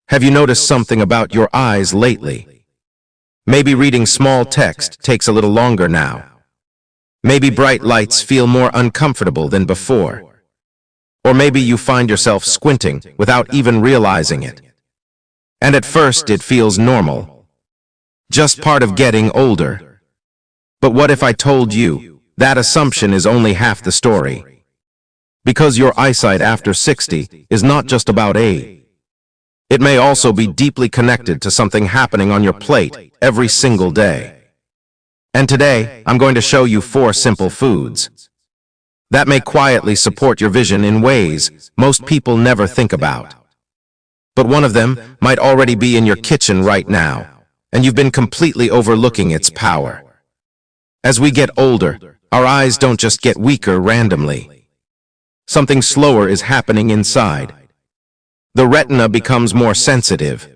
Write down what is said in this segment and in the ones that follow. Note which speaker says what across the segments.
Speaker 1: Have you noticed something about your eyes lately? Maybe reading small text takes a little longer now. Maybe bright lights feel more uncomfortable than before. Or maybe you find yourself squinting without even realizing it. And at first it feels normal. Just part of getting older. But what if I told you that assumption is only half the story? Because your eyesight after 60 is not just about age. It may also be deeply connected to something happening on your plate every single day. And today, I'm going to show you 4 simple foods that may quietly support your vision in ways most people never think about. But one of them might already be in your kitchen right now, and you've been completely overlooking its power. As we get older, our eyes don't just get weaker randomly. Something slower is happening inside. The retina becomes more sensitive.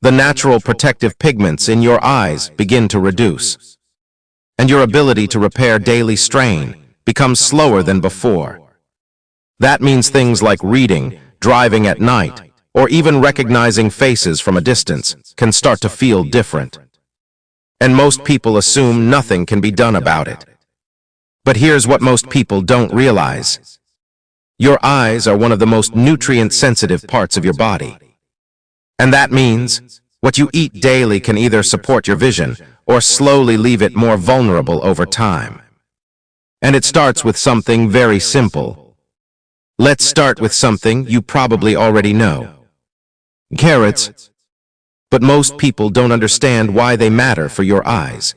Speaker 1: The natural protective pigments in your eyes begin to reduce. And your ability to repair daily strain becomes slower than before. That means things like reading, driving at night, or even recognizing faces from a distance can start to feel different. And most people assume nothing can be done about it. But here's what most people don't realize. Your eyes are one of the most nutrient-sensitive parts of your body. And that means what you eat daily can either support your vision or slowly leave it more vulnerable over time. And it starts with something very simple. Let's start with something you probably already know. Carrots. But most people don't understand why they matter for your eyes.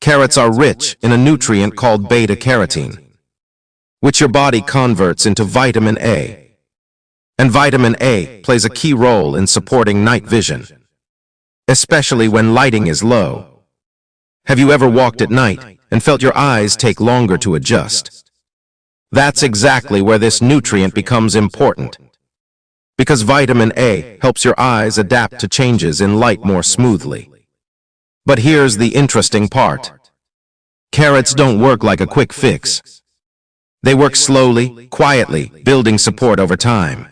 Speaker 1: Carrots are rich in a nutrient called beta-carotene, which your body converts into vitamin A. And vitamin A plays a key role in supporting night vision, especially when lighting is low. Have you ever walked at night and felt your eyes take longer to adjust? That's exactly where this nutrient becomes important, because vitamin A helps your eyes adapt to changes in light more smoothly. But here's the interesting part. Carrots don't work like a quick fix. They work slowly, quietly, building support over time.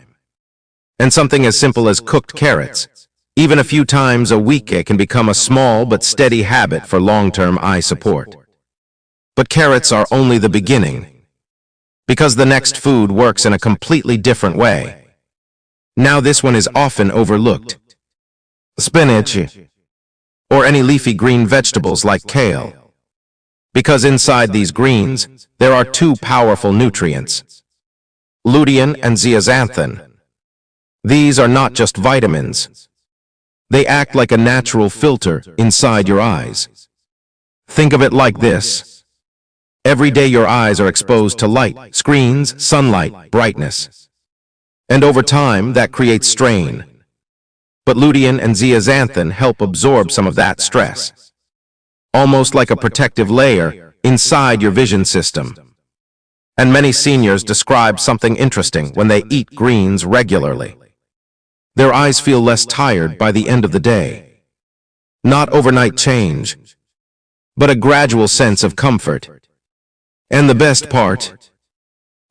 Speaker 1: And something as simple as cooked carrots, even a few times a week, can become a small but steady habit for long-term eye support. But carrots are only the beginning, because the next food works in a completely different way. Now this one is often overlooked. Spinach, or any leafy green vegetables like kale. Because inside these greens, there are 2 powerful nutrients, lutein and zeaxanthin. These are not just vitamins. They act like a natural filter inside your eyes. Think of it like this. Every day your eyes are exposed to light, screens, sunlight, brightness. And over time, that creates strain. But lutein and zeaxanthin help absorb some of that stress, almost like a protective layer inside your vision system. And many seniors describe something interesting when they eat greens regularly. Their eyes feel less tired by the end of the day. Not overnight change, but a gradual sense of comfort. And the best part,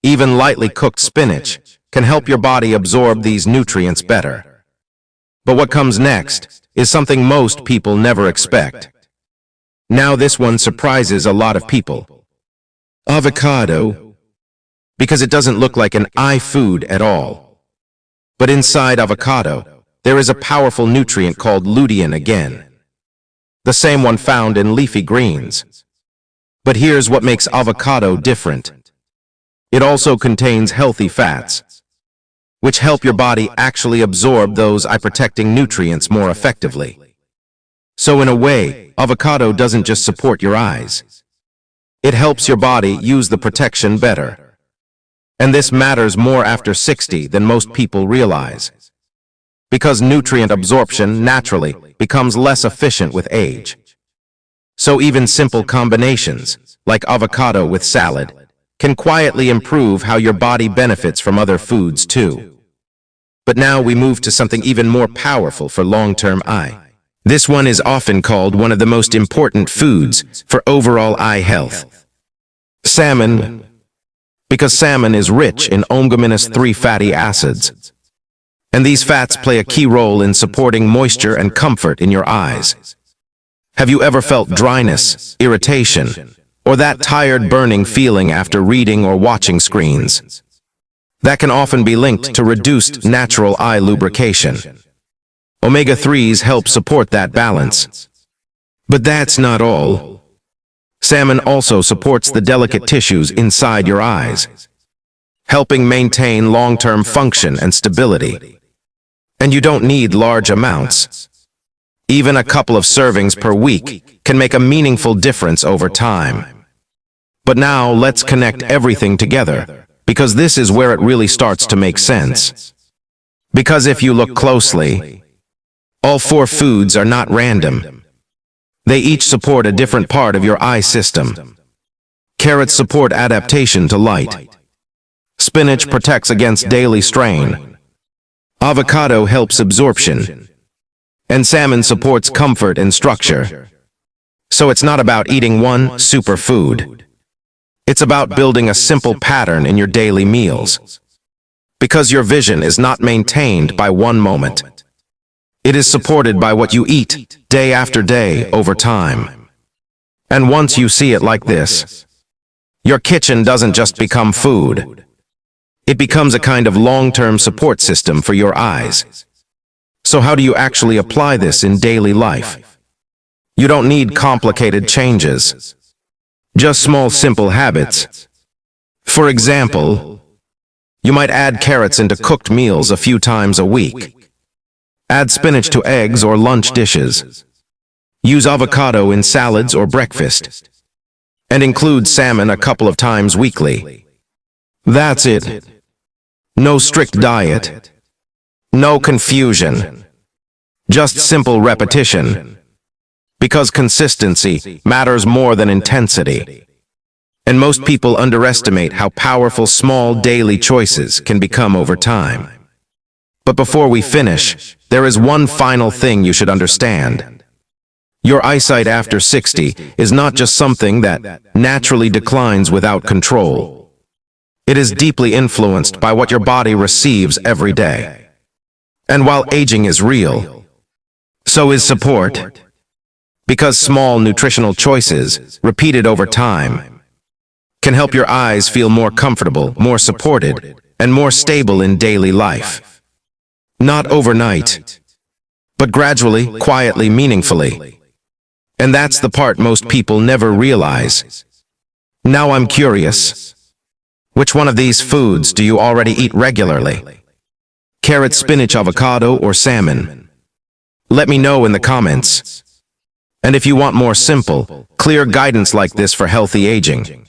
Speaker 1: even lightly cooked spinach can help your body absorb these nutrients better. But what comes next is something most people never expect. Now this one surprises a lot of people. Avocado. Because it doesn't look like an eye food at all. But inside avocado, there is a powerful nutrient called lutein again. The same one found in leafy greens. But here's what makes avocado different. It also contains healthy fats, which help your body actually absorb those eye-protecting nutrients more effectively. So in a way, avocado doesn't just support your eyes. It helps your body use the protection better. And this matters more after 60 than most people realize, because nutrient absorption naturally becomes less efficient with age. So even simple combinations, like avocado with salad, can quietly improve how your body benefits from other foods too. But now we move to something even more powerful for long-term eye. This one is often called one of the most important foods for overall eye health. Salmon. Because salmon is rich in omega-3 fatty acids. And these fats play a key role in supporting moisture and comfort in your eyes. Have you ever felt dryness, irritation, or that tired, burning feeling after reading or watching screens? That can often be linked to reduced natural eye lubrication. Omega-3s help support that balance. But that's not all. Salmon also supports the delicate tissues inside your eyes, helping maintain long-term function and stability. And you don't need large amounts. Even a couple of servings per week can make a meaningful difference over time. But now let's connect everything together, because this is where it really starts to make sense. Because if you look closely, all 4 foods are not random. They each support a different part of your eye system. Carrots support adaptation to light. Spinach protects against daily strain. Avocado helps absorption. And salmon supports comfort and structure. So it's not about eating one superfood. It's about building a simple pattern in your daily meals. Because your vision is not maintained by one moment. It is supported by what you eat day after day over time. And once you see it like this, your kitchen doesn't just become food. It becomes a kind of long-term support system for your eyes. So how do you actually apply this in daily life? You don't need complicated changes. Just small, simple habits. For example, you might add carrots into cooked meals a few times a week. Add spinach to eggs or lunch dishes. Use avocado in salads or breakfast. And include salmon a couple of times weekly. That's it. No strict diet. No confusion. Just simple repetition. Because consistency matters more than intensity. And most people underestimate how powerful small daily choices can become over time. But before we finish, there is one final thing you should understand. Your eyesight after 60 is not just something that naturally declines without control. It is deeply influenced by what your body receives every day. And while aging is real, so is support. Because small nutritional choices, repeated over time, can help your eyes feel more comfortable, more supported, and more stable in daily life. Not overnight, but gradually, quietly, meaningfully. And that's the part most people never realize. Now I'm curious. Which one of these foods do you already eat regularly? Carrot, spinach, avocado, or salmon? Let me know in the comments. And if you want more simple, clear guidance like this for healthy aging,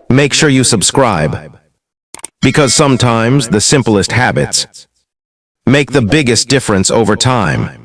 Speaker 1: make sure you subscribe. Because sometimes the simplest habits make the biggest difference over time.